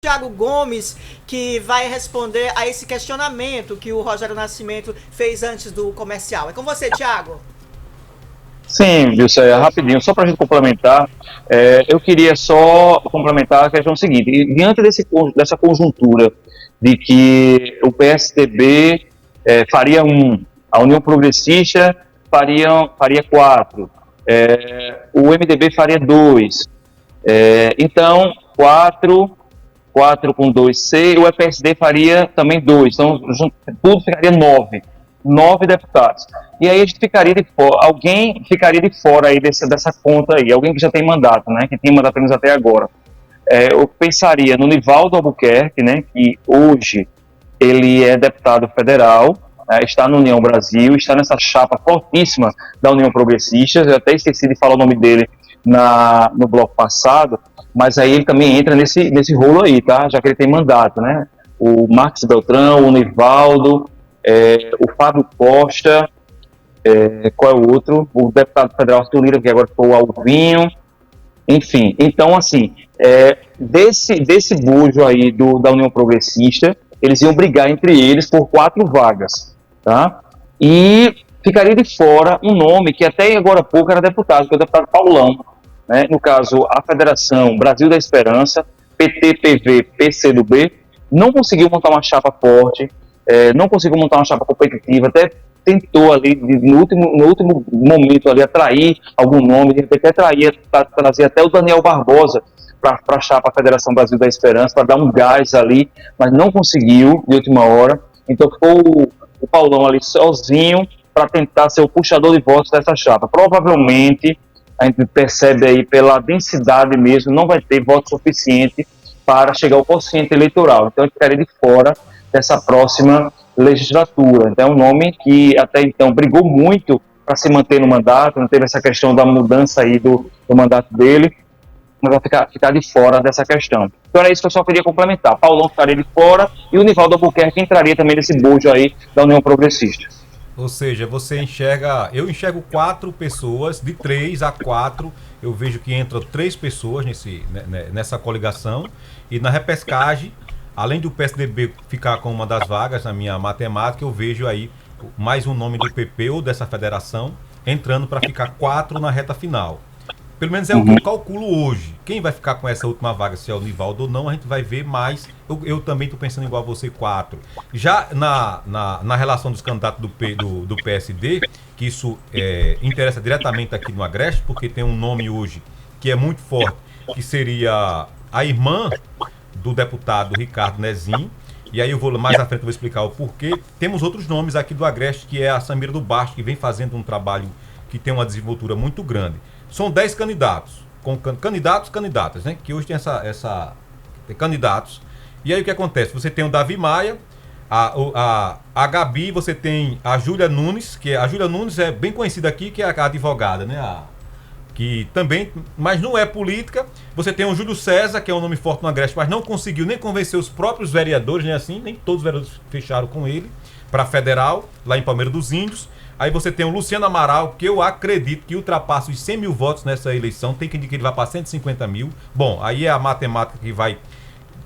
Thiago Gomes, que vai responder a esse questionamento que o Rogério Nascimento fez antes do comercial. É com você, Thiago. Sim, Wilson, rapidinho, só para a gente complementar, eu queria só complementar a questão seguinte: diante dessa conjuntura de que o PSDB faria um, a União Progressista faria quatro, o MDB faria dois, então quatro com dois C, o PSD faria também dois, então tudo ficaria nove deputados. E aí a gente ficaria de fora, alguém ficaria de fora aí dessa conta aí, alguém que já tem mandato, né, que tinha mandato apenas até agora. Eu pensaria no Nivaldo Albuquerque, né, que hoje ele é deputado federal, está no União Brasil, está nessa chapa fortíssima da União Progressista. Eu até esqueci de falar o nome dele no bloco passado, mas aí ele também entra nesse rolo aí, tá? Já que ele tem mandato, né? O Marcos Beltrão, o Nivaldo, o Fábio Costa, qual é o outro? O deputado federal Arthur Lira, que agora foi o Alvinho, enfim. Então, assim, desse bojo aí da União Progressista, eles iam brigar entre eles por 4 vagas, tá? E ficaria de fora um nome que até agora há pouco era deputado, que é o deputado Paulão, né? No caso, a Federação Brasil da Esperança, PT, PV, PCdoB, não conseguiu montar uma chapa forte, não conseguiu montar uma chapa competitiva, até tentou ali, no último momento ali, atrair algum nome, de repente trazer até o Daniel Barbosa para a chapa Federação Brasil da Esperança, para dar um gás ali, mas não conseguiu de última hora. Então ficou o Paulão ali sozinho para tentar ser o puxador de votos dessa chapa. Provavelmente, a gente percebe aí pela densidade mesmo, não vai ter voto suficiente para chegar ao quociente eleitoral. Então ele ficaria de fora dessa próxima legislatura. Então é um nome que até então brigou muito para se manter no mandato, não teve essa questão da mudança aí do mandato dele, mas vai ficar de fora dessa questão. Então era isso que eu só queria complementar. Paulão ficaria de fora e o Nivaldo Albuquerque entraria também nesse bojo aí da União Progressista. Ou seja, eu enxergo 4 pessoas, de 3 a 4, eu vejo que entram 3 pessoas nessa coligação, e na repescagem, além do PSDB ficar com uma das vagas na minha matemática, eu vejo aí mais um nome do PP ou dessa federação entrando para ficar 4 na reta final. Pelo menos é o que eu calculo hoje. Quem vai ficar com essa última vaga, se é o Nivaldo ou não, a gente vai ver mais. Eu também estou pensando igual a você, 4. Já na relação dos candidatos do PSD, que isso interessa diretamente aqui no Agreste, porque tem um nome hoje que é muito forte, que seria a irmã do deputado Ricardo Nezinho. E aí mais à frente eu vou explicar o porquê. Temos outros nomes aqui do Agreste, que é a Samira do Basto, que vem fazendo um trabalho que tem uma desenvoltura muito grande. São 10 candidatos, candidatas, né? Que hoje tem candidatos. E aí o que acontece? Você tem o Davi Maia, a Gabi, você tem a Júlia Nunes, que a Júlia Nunes é bem conhecida aqui, que é a advogada, né? Que também, mas não é política. Você tem o Júlio César, que é um nome forte no Agreste, mas não conseguiu nem convencer os próprios vereadores, nem assim, nem todos os vereadores fecharam com ele, para federal, lá em Palmeira dos Índios. Aí você tem o Luciano Amaral, que eu acredito que ultrapassa os 100 mil votos nessa eleição. Tem que indicar que ele vai para 150 mil. Bom, aí é a matemática que vai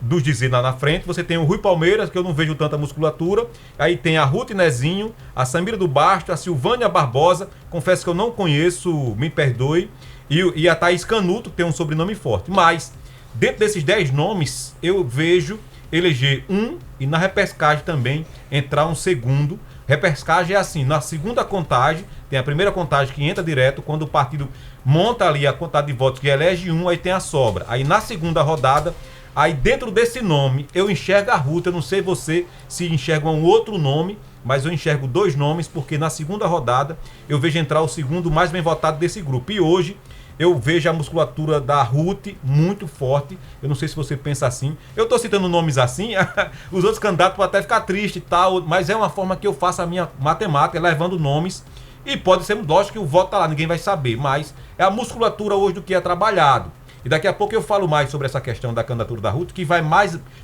nos dizer lá na frente. Você tem o Rui Palmeiras, que eu não vejo tanta musculatura. Aí tem a Ruth Nezinho, a Samira do Basto, a Silvânia Barbosa. Confesso que eu não conheço, me perdoe. E a Thaís Canuto, que tem um sobrenome forte. Mas, dentro desses 10 nomes, eu vejo eleger um e na repescagem também entrar um segundo. Repescagem é assim, na segunda contagem, tem a primeira contagem que entra direto, quando o partido monta ali a contagem de votos que elege um, aí tem a sobra. Aí na segunda rodada, aí dentro desse nome, eu enxergo a Ruth, eu não sei você se enxerga um outro nome, mas eu enxergo 2 nomes, porque na segunda rodada eu vejo entrar o segundo mais bem votado desse grupo. E hoje eu vejo a musculatura da Ruth muito forte. Eu não sei se você pensa assim. Eu estou citando nomes assim, os outros candidatos podem até ficar tristes e tal, mas é uma forma que eu faço a minha matemática, levando nomes. E pode ser, lógico que o voto está lá, ninguém vai saber, mas é a musculatura hoje do que é trabalhado. E daqui a pouco eu falo mais sobre essa questão da candidatura da Ruth, que vai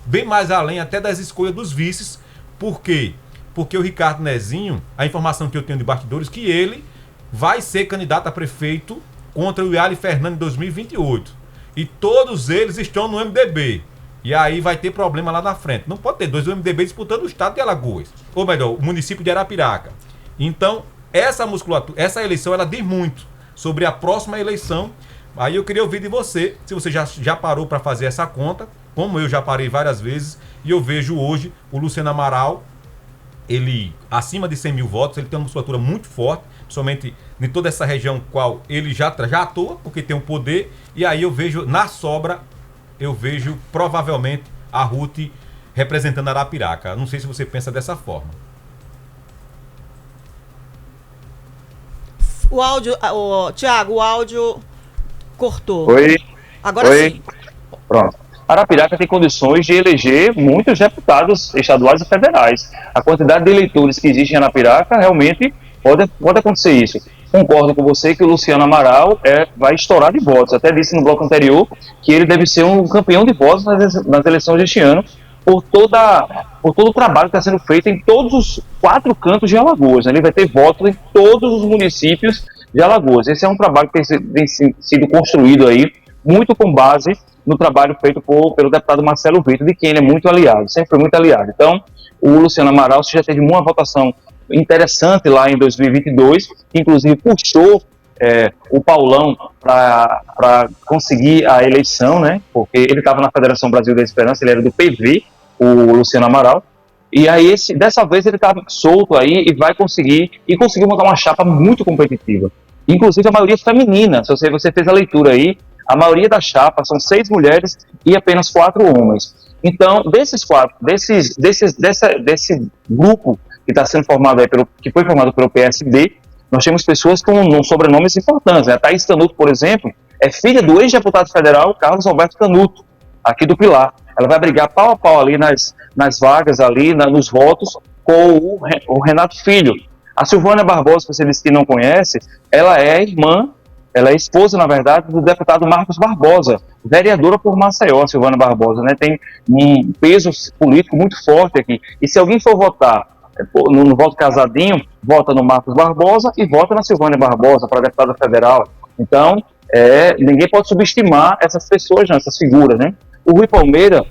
bem mais além até das escolhas dos vices. Por quê? Porque o Ricardo Nezinho, a informação que eu tenho de bastidores, que ele vai ser candidato a prefeito contra o Yali Fernandes em 2028. E todos eles estão no MDB. E aí vai ter problema lá na frente. Não pode ter dois MDB disputando o estado de Alagoas. Ou melhor, o município de Arapiraca. Então, essa musculatura, essa eleição, ela diz muito sobre a próxima eleição. Aí eu queria ouvir de você, se você já parou para fazer essa conta, como eu já parei várias vezes, e eu vejo hoje o Luciano Amaral, ele acima de 100 mil votos, ele tem uma musculatura muito forte, principalmente em toda essa região qual ele já atua, porque tem um poder, e aí eu vejo, na sobra, eu vejo provavelmente a Ruth representando Arapiraca. Não sei se você pensa dessa forma. O áudio, Tiago, o áudio cortou. Oi. Agora Oi. sim. Pronto. Arapiraca tem condições de eleger muitos deputados estaduais e federais. A quantidade de eleitores que existem em Arapiraca, realmente pode acontecer isso. Concordo com você que o Luciano Amaral vai estourar de votos. Até disse no bloco anterior que ele deve ser um campeão de votos nas eleições deste ano, por todo o trabalho que está sendo feito em todos os 4 cantos de Alagoas. Ele vai ter votos em todos os municípios de Alagoas. Esse é um trabalho que tem sido construído aí, muito com base no trabalho feito pelo deputado Marcelo Vitor, de quem ele é muito aliado, sempre foi muito aliado. Então, o Luciano Amaral já teve uma votação interessante lá em 2022, que inclusive puxou o Paulão para conseguir a eleição, né? Porque ele estava na Federação Brasil da Esperança, ele era do PV, o Luciano Amaral, e aí dessa vez ele está solto aí e vai conseguiu montar uma chapa muito competitiva, inclusive a maioria feminina. Se você fez a leitura aí, a maioria da chapa são 6 mulheres e apenas 4 homens. Então, desse grupo que está sendo formado aí que foi formado pelo PSD, nós temos pessoas com sobrenomes importantes, né? A Thaís Canuto, por exemplo, é filha do ex-deputado federal Carlos Alberto Canuto, aqui do Pilar. Ela vai brigar pau a pau ali nas vagas, ali nos votos, com o Renato Filho. A Silvânia Barbosa, que você disse que não conhece, ela é esposa, na verdade, do deputado Marcos Barbosa, vereadora por Maceió. A Silvânia Barbosa, né, tem um peso político muito forte aqui. E se alguém for votar no voto casadinho, vota no Marcos Barbosa e vota na Silvânia Barbosa para deputada federal. Então, ninguém pode subestimar essas pessoas, essas figuras, né? O Rui Palmeira,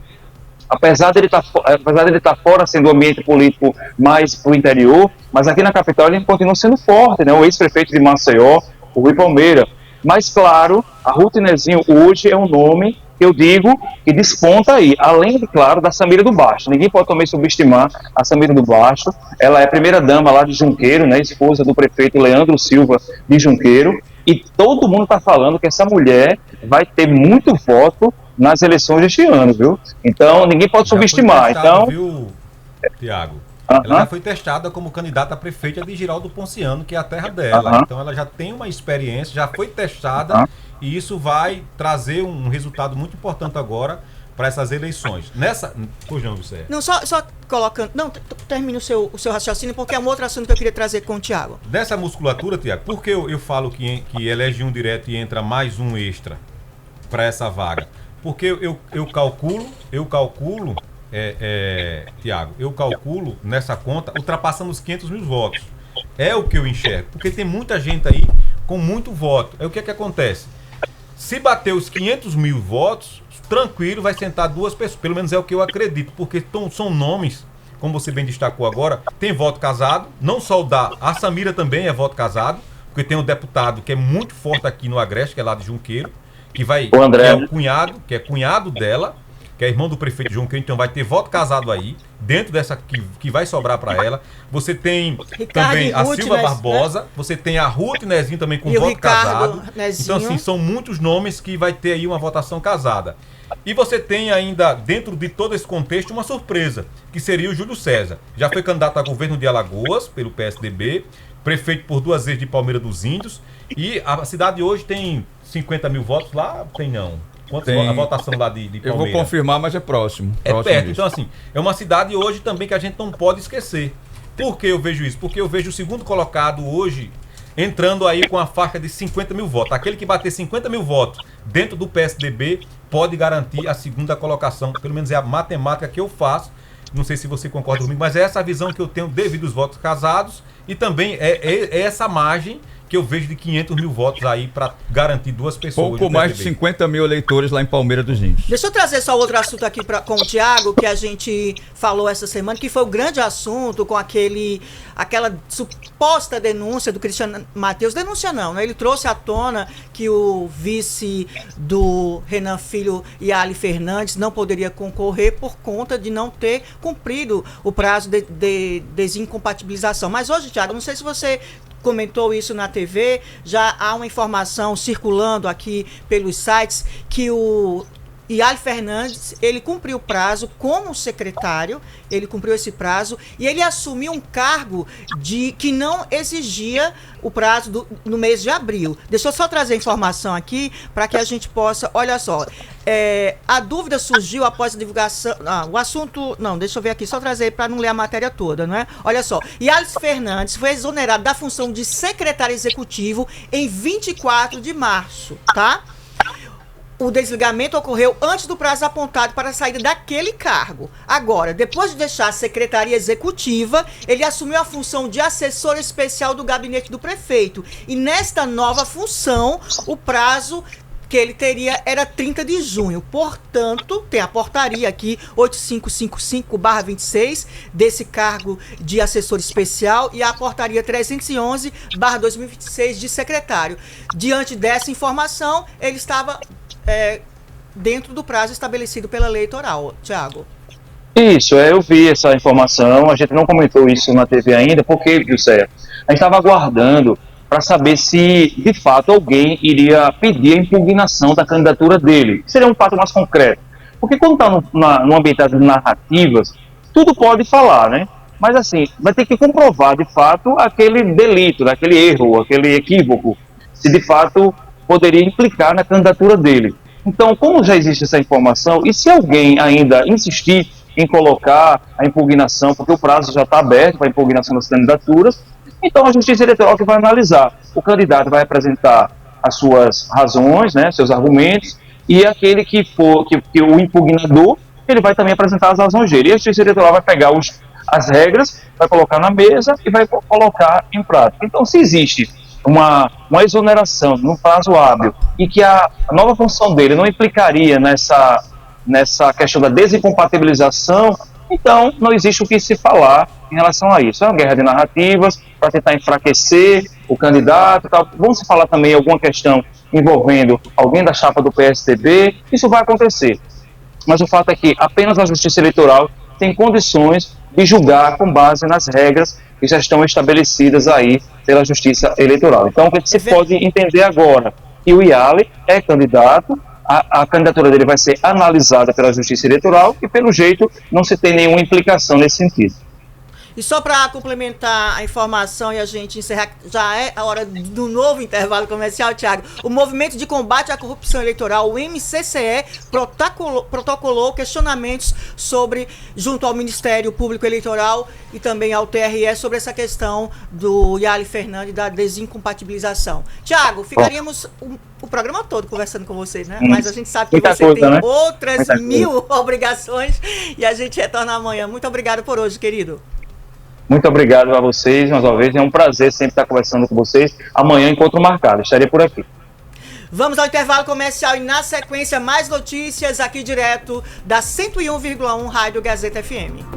apesar dele estar fora, sendo o ambiente político mais para o interior, mas aqui na capital ele continua sendo forte, né? O ex-prefeito de Maceió, o Rui Palmeira. Mas, claro, a Ruth Nezinho hoje é um nome que eu digo que desponta aí, além, claro, da Samira do Baixo. Ninguém pode também subestimar a Samira do Baixo. Ela é a primeira-dama lá de Junqueiro, né? Esposa do prefeito Leandro Silva de Junqueiro. E todo mundo está falando que essa mulher vai ter muito voto nas eleições deste ano, viu? Então, ninguém pode subestimar. Então, viu, Tiago? Ela já foi testada como candidata a prefeita de Giraldo Ponciano, que é a terra dela. Então, ela já tem uma experiência, já foi testada, e isso vai trazer um resultado muito importante agora para essas eleições. Pois não, você. Não, só colocando. Não, termine o seu raciocínio, porque é um outro assunto que eu queria trazer com o Tiago. Dessa musculatura, Tiago, por que eu falo que elege um direto e entra mais um extra para essa vaga? Porque eu calculo, Tiago, eu calculo nessa conta ultrapassando os 500 mil votos. É o que eu enxergo, porque tem muita gente aí com muito voto. Aí o que acontece? Se bater os 500 mil votos, tranquilo, vai sentar 2 pessoas, pelo menos é o que eu acredito, porque são nomes, como você bem destacou agora, tem voto casado, não só a Samira também é voto casado, porque tem um deputado que é muito forte aqui no Agreste, que é lá de Junqueiro, que é cunhado dela, que é irmão do prefeito Junqueiro, então vai ter voto casado aí, dentro dessa que vai sobrar para ela. Você tem também a Silva Barbosa, né? Você tem a Ruth Nezinho também com voto casado. Nezinho. Então, assim, são muitos nomes que vai ter aí uma votação casada. E você tem ainda, dentro de todo esse contexto, uma surpresa, que seria o Júlio César. Já foi candidato a governo de Alagoas, pelo PSDB, prefeito por 2 vezes de Palmeira dos Índios, e a cidade hoje tem 50 mil votos lá? Tem não. Quantos a votação lá de Palmeira? Eu vou confirmar, mas é próximo. É perto. Disso. Então, assim, é uma cidade hoje também que a gente não pode esquecer. Por que eu vejo isso? Porque eu vejo o segundo colocado hoje entrando aí com a faixa de 50 mil votos. Aquele que bater 50 mil votos dentro do PSDB pode garantir a segunda colocação. Pelo menos é a matemática que eu faço. Não sei se você concorda comigo, mas é essa a visão que eu tenho devido aos votos casados. E também é essa margem que eu vejo de 500 mil votos aí para garantir 2 pessoas. Pouco mais de 50 mil eleitores lá em Palmeira dos Índios. Deixa eu trazer só outro assunto aqui com o Thiago, que a gente falou essa semana, que foi o grande assunto com aquela suposta denúncia do Cristiano Matheus. Denúncia não, né? Ele trouxe à tona que o vice do Renan Filho, Yali Fernandes, não poderia concorrer por conta de não ter cumprido o prazo de desincompatibilização. Mas hoje, Thiago, não sei se você comentou isso na TV, já há uma informação circulando aqui pelos sites que o Yali Fernandes, ele cumpriu o prazo como secretário, ele cumpriu esse prazo e ele assumiu um cargo que não exigia o prazo no mês de abril. Deixa eu só trazer a informação aqui para que a gente possa, olha só, a dúvida surgiu após a divulgação, o assunto, não, deixa eu ver aqui, só trazer para não ler a matéria toda, não é? Olha só, Yali Fernandes foi exonerado da função de secretário executivo em 24 de março, tá? O desligamento ocorreu antes do prazo apontado para a saída daquele cargo. Agora, depois de deixar a secretaria executiva, ele assumiu a função de assessor especial do gabinete do prefeito. E nesta nova função, o prazo que ele teria era 30 de junho. Portanto, tem a portaria aqui, 8555/26, desse cargo de assessor especial, e a portaria 311/2026 de secretário. Diante dessa informação, ele estava dentro do prazo estabelecido pela lei eleitoral. Thiago. Isso, eu vi essa informação, a gente não comentou isso na TV ainda, porque, Gilceia, a gente estava aguardando para saber se, de fato, alguém iria pedir a impugnação da candidatura dele. Seria um fato mais concreto. Porque quando está no ambiente das narrativas, tudo pode falar, né? Mas, assim, vai ter que comprovar, de fato, aquele delito, aquele erro, aquele equívoco, se, de fato, poderia implicar na candidatura dele. Então, como já existe essa informação, e se alguém ainda insistir em colocar a impugnação, porque o prazo já está aberto para a impugnação das candidaturas, então a Justiça Eleitoral que vai analisar. O candidato vai apresentar as suas razões, né, seus argumentos, e aquele que o impugnador, ele vai também apresentar as razões dele. E a Justiça Eleitoral vai pegar as regras, vai colocar na mesa e vai colocar em prática. Então, se existe uma exoneração no prazo hábil e que a nova função dele não implicaria nessa questão da desincompatibilização, então não existe o que se falar em relação a isso. É uma guerra de narrativas para tentar enfraquecer o candidato e tal. Vamos falar também alguma questão envolvendo alguém da chapa do PSDB, isso vai acontecer. Mas o fato é que apenas a Justiça Eleitoral tem condições de julgar com base nas regras que já estão estabelecidas aí pela Justiça Eleitoral. Então, o que se pode entender agora? Que o Yali é candidato, a candidatura dele vai ser analisada pela Justiça Eleitoral e, pelo jeito, não se tem nenhuma implicação nesse sentido. E só para complementar a informação e a gente encerrar, já é a hora do novo intervalo comercial, Thiago. O Movimento de Combate à Corrupção Eleitoral, o MCCE, protocolou questionamentos junto ao Ministério Público Eleitoral e também ao TRE sobre essa questão do Yali Fernandes, da desincompatibilização. Thiago, ficaríamos o programa todo conversando com vocês, né? Mas a gente sabe que você tem outras 1000 obrigações e a gente retorna amanhã. Muito obrigado por hoje, querido. Muito obrigado a vocês, mais uma vez. É um prazer sempre estar conversando com vocês. Amanhã, encontro marcado. Estarei por aqui. Vamos ao intervalo comercial e, na sequência, mais notícias aqui direto da 101,1 Rádio Gazeta FM.